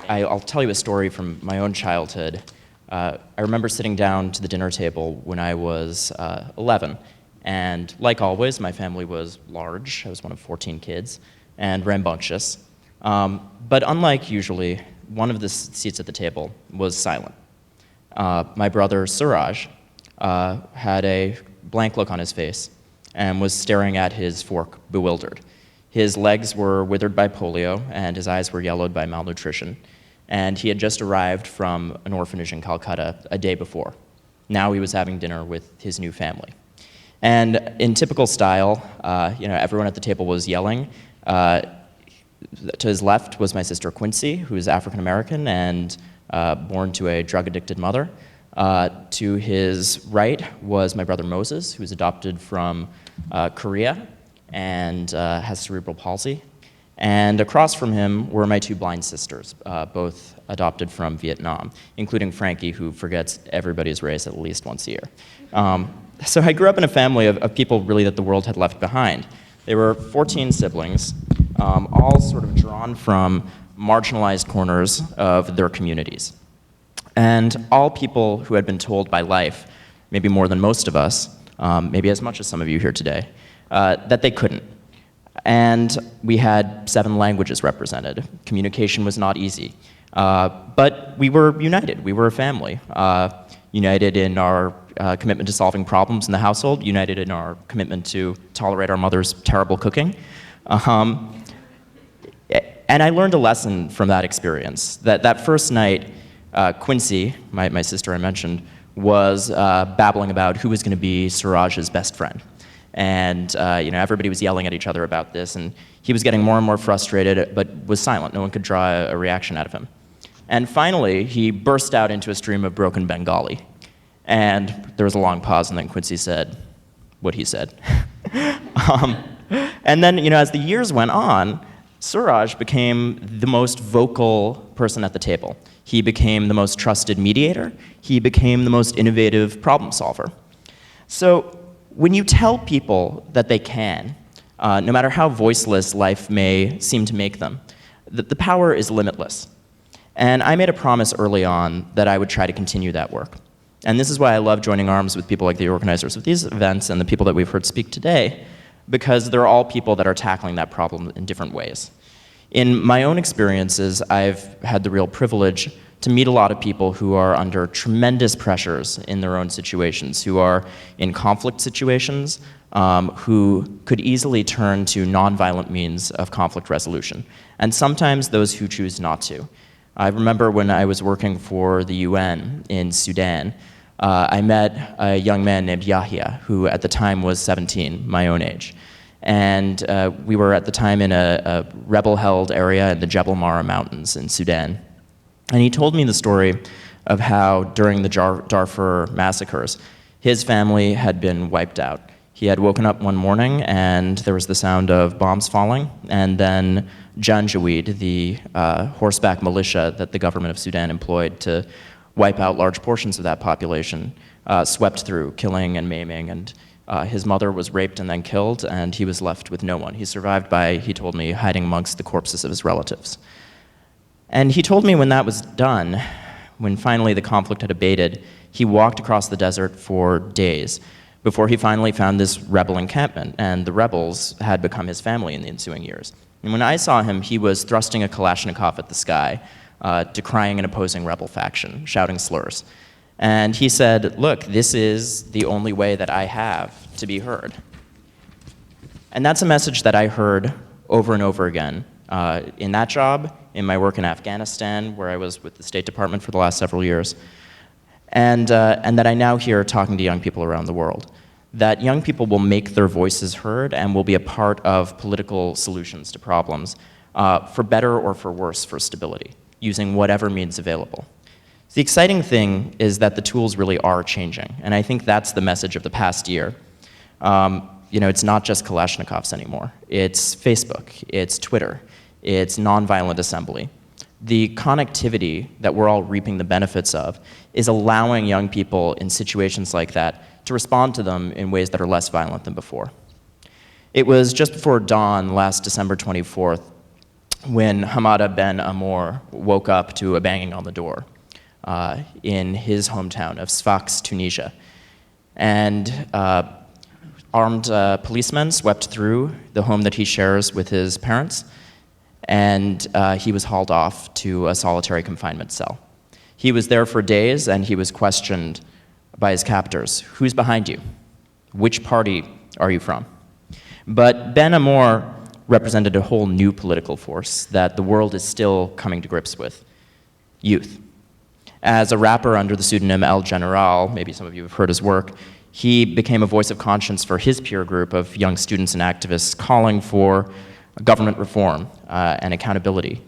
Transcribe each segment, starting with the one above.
I'll tell you a story from my own childhood. I remember sitting down to the dinner table when I was 11, and like always, my family was large. I was one of 14 kids, and rambunctious. But unlike usually, one of the seats at the table was silent. My brother, Suraj, had a blank look on his face and was staring at his fork, bewildered. His legs were withered by polio, and his eyes were yellowed by malnutrition. And he had just arrived from an orphanage in Calcutta a day before. Now he was having dinner with his new family. And in typical style, everyone at the table was yelling. To his left was my sister Quincy, who is African American and born to a drug-addicted mother. To his right was my brother Moses, who was adopted from Korea and has cerebral palsy. And across from him were my two blind sisters, both adopted from Vietnam, including Frankie, who forgets everybody's race at least once a year. So I grew up in a family of people really that the world had left behind. There were 14 siblings, all sort of drawn from marginalized corners of their communities. And all people who had been told by life, maybe more than most of us, maybe as much as some of you here today, that they couldn't. And we had 7 languages represented. Communication was not easy. But we were united. We were a family. United in our commitment to solving problems in the household, united in our commitment to tolerate our mother's terrible cooking. And I learned a lesson from that experience. That first night, Quincy, my sister I mentioned, was babbling about who was going to be Suraj's best friend. And everybody was yelling at each other about this, and he was getting more and more frustrated, but was silent. No one could draw a reaction out of him. And finally, he burst out into a stream of broken Bengali. And there was a long pause, and then Quincy said what he said. And then, as the years went on, Suraj became the most vocal person at the table. He became the most trusted mediator. He became the most innovative problem solver. So when you tell people that they can, no matter how voiceless life may seem to make them, the power is limitless. And I made a promise early on that I would try to continue that work. And this is why I love joining arms with people like the organizers of these events and the people that we've heard speak today, because they're all people that are tackling that problem in different ways. In my own experiences, I've had the real privilege to meet a lot of people who are under tremendous pressures in their own situations, who are in conflict situations, who could easily turn to nonviolent means of conflict resolution, and sometimes those who choose not to. I remember when I was working for the UN in Sudan, I met a young man named Yahya, who at the time was 17, my own age. And we were at the time in a rebel-held area in the Jebel Mara Mountains in Sudan. And he told me the story of how during the Darfur massacres, his family had been wiped out. He had woken up one morning and there was the sound of bombs falling, and then Janjaweed, the horseback militia that the government of Sudan employed to wipe out large portions of that population, swept through, killing and maiming, and his mother was raped and then killed, and he was left with no one. He survived by, he told me, hiding amongst the corpses of his relatives. And he told me when that was done, when finally the conflict had abated, he walked across the desert for days before he finally found this rebel encampment, and the rebels had become his family in the ensuing years. And when I saw him, he was thrusting a Kalashnikov at the sky, decrying an opposing rebel faction, shouting slurs. And he said, look, this is the only way that I have to be heard. And that's a message that I heard over and over again in that job, in my work in Afghanistan, where I was with the State Department for the last several years, and that I now hear talking to young people around the world. That young people will make their voices heard and will be a part of political solutions to problems, for better or for worse, for stability, using whatever means available. The exciting thing is that the tools really are changing, and I think that's the message of the past year. It's not just Kalashnikovs anymore. It's Facebook, it's Twitter, it's nonviolent assembly. The connectivity that we're all reaping the benefits of is allowing young people in situations like that to respond to them in ways that are less violent than before. It was just before dawn last December 24th when Hamada Ben Amour woke up to a banging on the door in his hometown of Sfax, Tunisia. And armed policemen swept through the home that he shares with his parents, and he was hauled off to a solitary confinement cell. He was there for days, and he was questioned by his captors. Who's behind you? Which party are you from? But Ben Amour represented a whole new political force that the world is still coming to grips with: youth. As a rapper under the pseudonym El General, maybe some of you have heard his work, he became a voice of conscience for his peer group of young students and activists calling for government reform and accountability.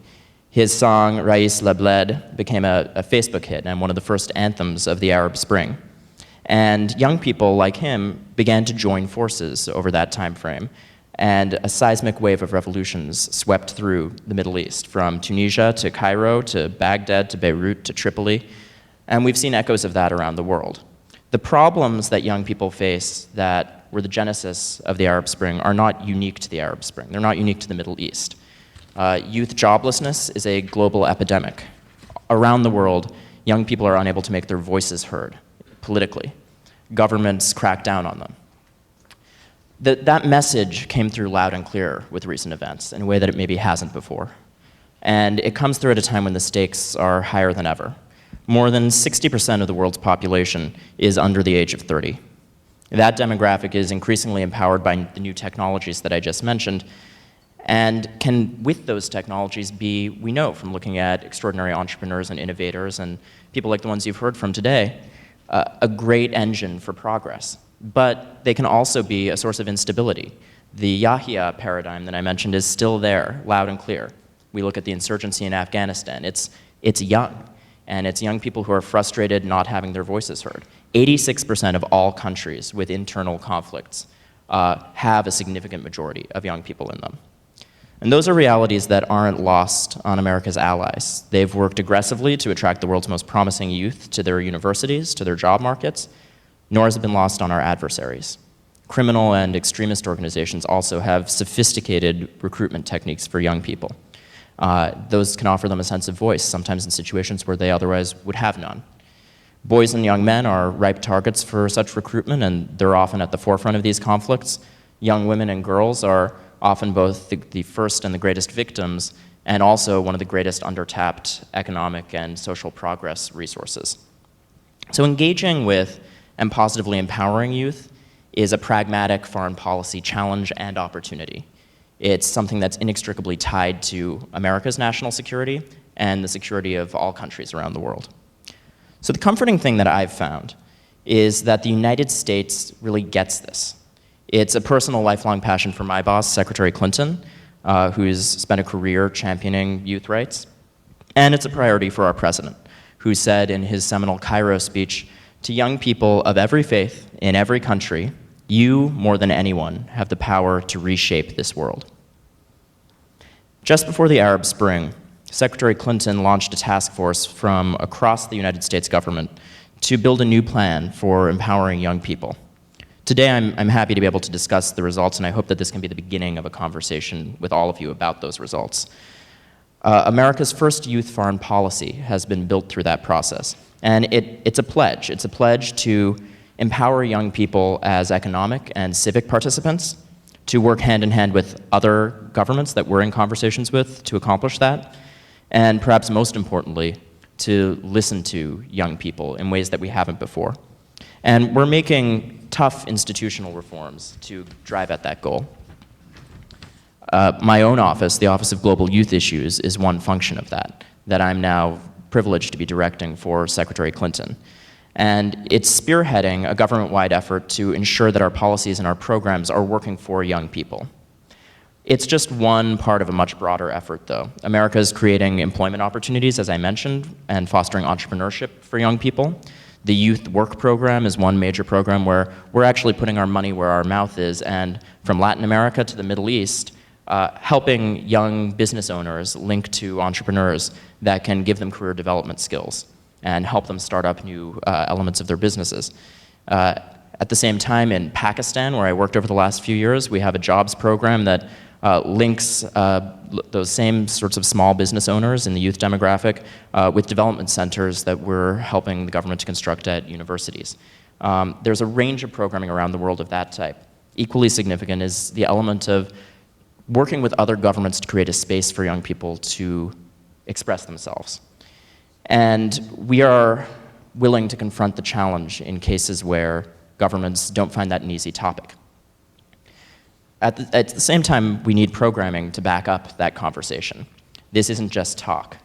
His song, Rais La Bled, became a Facebook hit and one of the first anthems of the Arab Spring. And young people like him began to join forces over that time frame, and a seismic wave of revolutions swept through the Middle East, from Tunisia to Cairo to Baghdad to Beirut to Tripoli, and we've seen echoes of that around the world. The problems that young people face that were the genesis of the Arab Spring are not unique to the Arab Spring. They're not unique to the Middle East. Youth joblessness is a global epidemic. Around the world, young people are unable to make their voices heard politically. Governments crack down on them. That message came through loud and clear with recent events in a way that it maybe hasn't before. And it comes through at a time when the stakes are higher than ever. More than 60% of the world's population is under the age of 30. That demographic is increasingly empowered by the new technologies that I just mentioned, and can, with those technologies, be, we know from looking at extraordinary entrepreneurs and innovators and people like the ones you've heard from today, a great engine for progress. But they can also be a source of instability. The Yahya paradigm that I mentioned is still there, loud and clear. We look at the insurgency in Afghanistan. It's young, and it's young people who are frustrated not having their voices heard. 86% of all countries with internal conflicts have a significant majority of young people in them. And those are realities that aren't lost on America's allies. They've worked aggressively to attract the world's most promising youth to their universities, to their job markets, nor has it been lost on our adversaries. Criminal and extremist organizations also have sophisticated recruitment techniques for young people. Those can offer them a sense of voice, sometimes in situations where they otherwise would have none. Boys and young men are ripe targets for such recruitment, and they're often at the forefront of these conflicts. Young women and girls are often both the first and the greatest victims, and also one of the greatest undertapped economic and social progress resources. So engaging with and positively empowering youth is a pragmatic foreign policy challenge and opportunity. It's something that's inextricably tied to America's national security and the security of all countries around the world. So the comforting thing that I've found is that the United States really gets this. It's a personal lifelong passion for my boss, Secretary Clinton, who's spent a career championing youth rights. And it's a priority for our president, who said in his seminal Cairo speech, "To young people of every faith in every country, you, more than anyone, have the power to reshape this world." Just before the Arab Spring, Secretary Clinton launched a task force from across the United States government to build a new plan for empowering young people. Today, I'm happy to be able to discuss the results, and I hope that this can be the beginning of a conversation with all of you about those results. America's first youth foreign policy has been built through that process, and it's a pledge. It's a pledge to empower young people as economic and civic participants, to work hand in hand with other governments that we're in conversations with to accomplish that, and perhaps most importantly, to listen to young people in ways that we haven't before. And we're making tough institutional reforms to drive at that goal. My own office, the Office of Global Youth Issues, is one function of that I'm now privileged to be directing for Secretary Clinton. And it's spearheading a government-wide effort to ensure that our policies and our programs are working for young people. It's just one part of a much broader effort, though. America is creating employment opportunities, as I mentioned, and fostering entrepreneurship for young people. The Youth Work Program is one major program where we're actually putting our money where our mouth is, and from Latin America to the Middle East, helping young business owners link to entrepreneurs that can give them career development skills and help them start up new elements of their businesses. At the same time, in Pakistan, where I worked over the last few years, we have a jobs program that links those same sorts of small business owners in the youth demographic with development centers that we're helping the government to construct at universities. There's a range of programming around the world of that type. Equally significant is the element of working with other governments to create a space for young people to express themselves. And we are willing to confront the challenge in cases where governments don't find that an easy topic. At the same time, we need programming to back up that conversation. This isn't just talk.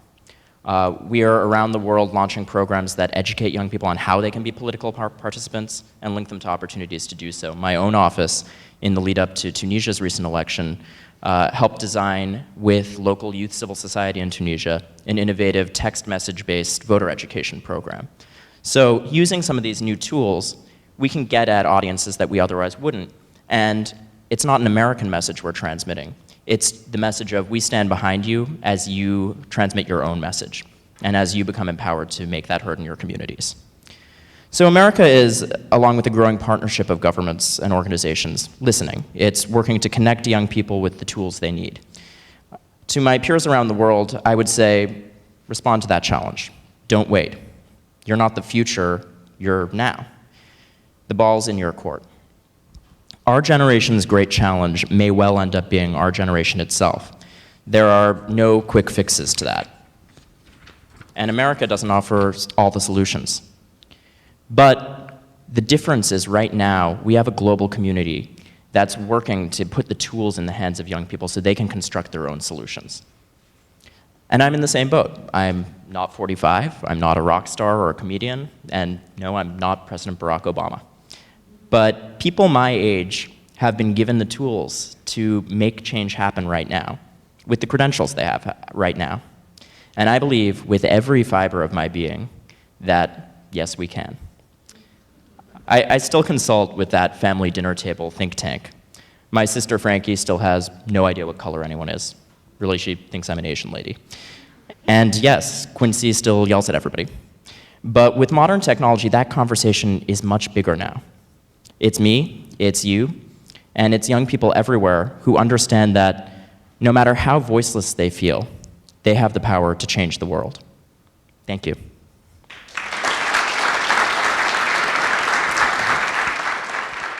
We are around the world launching programs that educate young people on how they can be political participants and link them to opportunities to do so. My own office, in the lead up to Tunisia's recent election, helped design with local youth civil society in Tunisia an innovative text message-based voter education program. So using some of these new tools, we can get at audiences that we otherwise wouldn't. And it's not an American message we're transmitting. It's the message of we stand behind you as you transmit your own message and as you become empowered to make that heard in your communities. So America is, along with a growing partnership of governments and organizations, listening. It's working to connect young people with the tools they need. To my peers around the world, I would say, respond to that challenge. Don't wait. You're not the future, you're now. The ball's in your court. Our generation's great challenge may well end up being our generation itself. There are no quick fixes to that. And America doesn't offer all the solutions. But the difference is right now, we have a global community that's working to put the tools in the hands of young people so they can construct their own solutions. And I'm in the same boat. I'm not 45, I'm not a rock star or a comedian, and no, I'm not President Barack Obama. But people my age have been given the tools to make change happen right now, with the credentials they have right now. And I believe with every fiber of my being that, yes, we can. I still consult with that family dinner table think tank. My sister Frankie still has no idea what color anyone is. Really, she thinks I'm an Asian lady. And yes, Quincy still yells at everybody. But with modern technology, that conversation is much bigger now. It's me, it's you, and it's young people everywhere who understand that no matter how voiceless they feel, they have the power to change the world. Thank you.